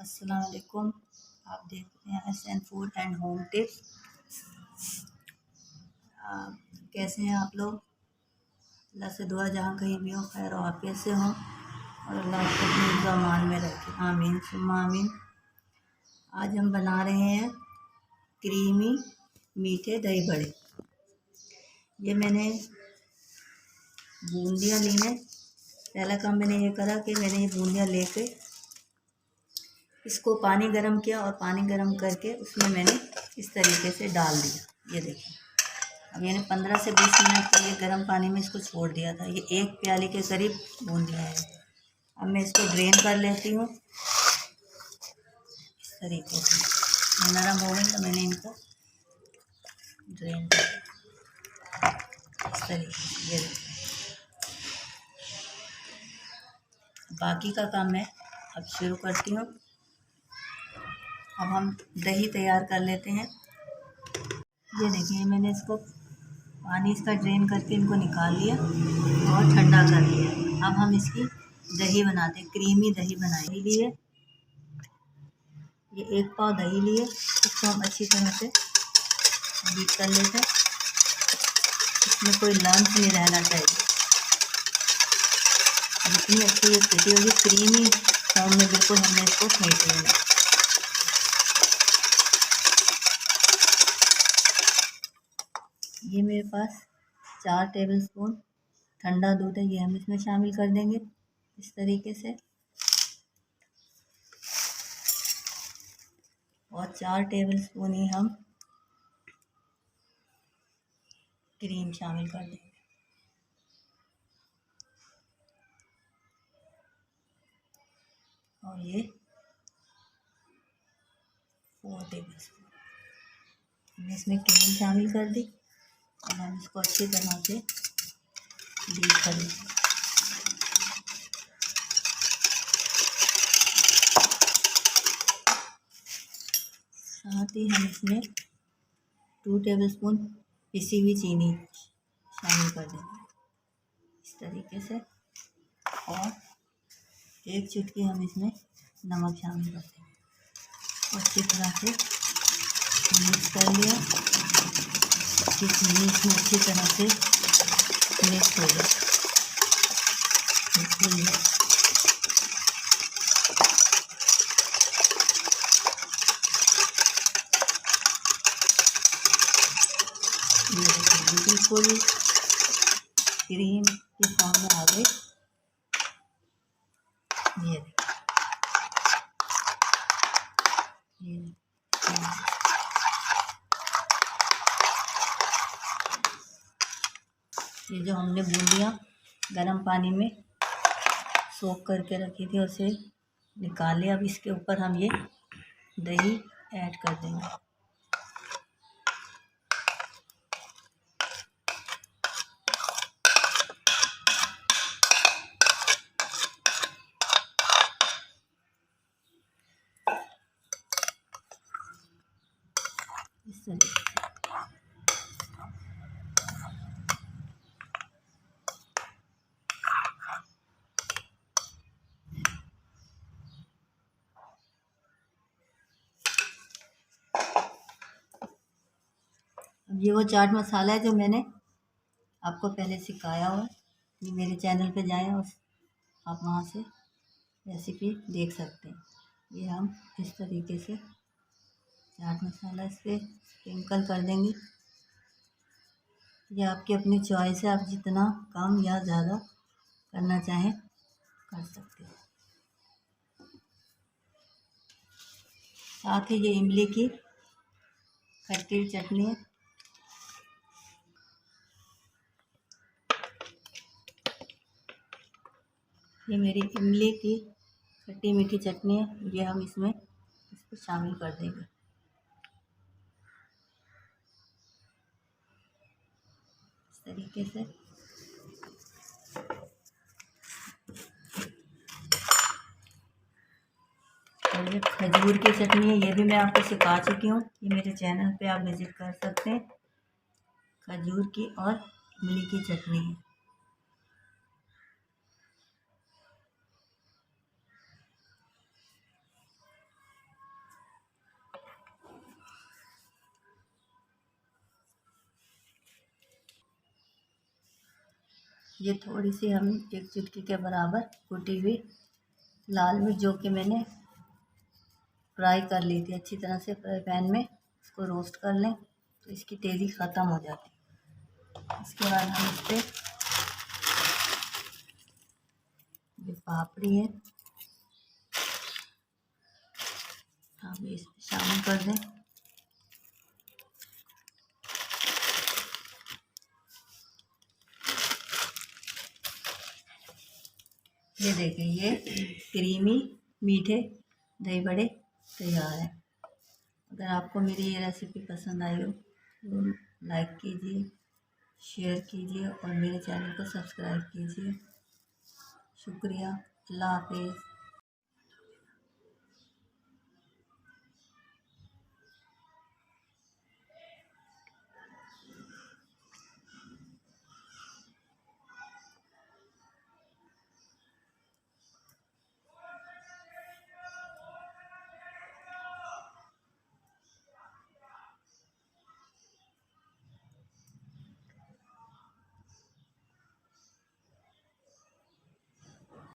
अस्सलाम वालेकुम। आप देख रहे हैं SN food and home tips. कैसे हैं आप लोग? अल्लाह से दुआ जहाँ कहीं भी हो खैर और आफियत से हो और अल्लाह आपको अपनी ज़मान में रखे, आमीन सुम्मा आमीन। आज हम बना रहे हैं क्रीमी मीठे दही बड़े। ये मैंने बूंदियाँ ली हैं। पहला काम मैंने ये करा कि मैंने ये बूंदियाँ लेके इसको पानी गरम किया और पानी गरम करके उसमें मैंने इस तरीके से डाल दिया। ये देखिए, अब मैंने 15 से 20 मिनट के लिए गर्म पानी में इसको छोड़ दिया था। ये 1 प्याली के करीब बूंदियाँ है। अब मैं इसको ड्रेन कर लेती हूँ इस तरीके से। ये नरम हो गई तो मैंने इनको ड्रेन कर दिया इस तरीके से। ये देखिए, बाकी का काम मैं अब शुरू करती हूँ। अब हम दही तैयार कर लेते हैं। ये देखिए, मैंने इसको पानी इसका ड्रेन करके इनको निकाल लिया और ठंडा कर लिया। अब हम इसकी दही बनाते हैं, क्रीमी दही बनाए लिए। ये 1 पाव दही लिए, इसको हम अच्छी तरह से बीट कर लेते हैं। इसमें कोई लम्स नहीं रहना चाहिए। जितनी अच्छी ये फेंटी होगी, क्रीमी फॉर्म में बिल्कुल हमने इसको फेंट लेना। ये मेरे पास 4 टेबलस्पून ठंडा दूध है, ये हम इसमें शामिल कर देंगे इस तरीके से। और 4 टेबलस्पून ही हम क्रीम शामिल कर देंगे। और ये 4 टेबलस्पून हमने इसमें क्रीम शामिल कर दी और हम इसको अच्छी तरह से बीट कर लेंगे। साथ ही हम इसमें 2 टेबलस्पून पिसी हुई चीनी शामिल कर देंगे इस तरीके से। और 1 चुटकी हम इसमें नमक शामिल कर देंगे और अच्छी तरह से मिक्स कर लिया। चीनी इसमें अच्छी तरह से मिक्स हो गया। बिल्कुल क्रीम के फॉर्म में आ गई। ये जो हमने बूंदियाँ गर्म पानी में सोख करके रखी थी उसे निकाल लिया। अब इसके ऊपर हम ये दही ऐड कर देंगे। इस तरीके से अब ये वो चाट मसाला है जो मैंने आपको पहले सिखाया हुआ। ये मेरे चैनल पे जाएं और आप वहाँ से रेसिपी देख सकते हैं। ये हम इस तरीके से चाट मसाला इस पर स्प्रिंकल कर देंगे। ये आपकी अपनी चॉइस है, आप जितना कम या ज़्यादा करना चाहें कर सकते हैं। साथ ही ये इमली की खट्टी चटनी है। ये मेरी इमली की खट्टी मीठी चटनी है, ये हम इसमें इसको शामिल कर देंगे इस तरीके से। और ये खजूर की चटनी है, ये भी मैं आपको सिखा चुकी हूँ। ये मेरे चैनल पे आप विज़िट कर सकते हैं। खजूर की और इमली की चटनी है। ये थोड़ी सी हम एक चुटकी के बराबर कुटी हुई लाल मिर्च, जो कि मैंने फ्राई कर ली थी अच्छी तरह से फ्राई पैन में, इसको रोस्ट कर लें तो इसकी तेज़ी ख़त्म हो जाती है। इसके बाद हम इस पर ये पापड़ी है हम इसमें शामिल कर दें। ये देखें, ये क्रीमी मीठे दही बड़े तैयार हैं। अगर आपको मेरी ये रेसिपी पसंद आई हो तो लाइक कीजिए, शेयर कीजिए और मेरे चैनल को सब्सक्राइब कीजिए। शुक्रिया। अल्लाह हाफिज़।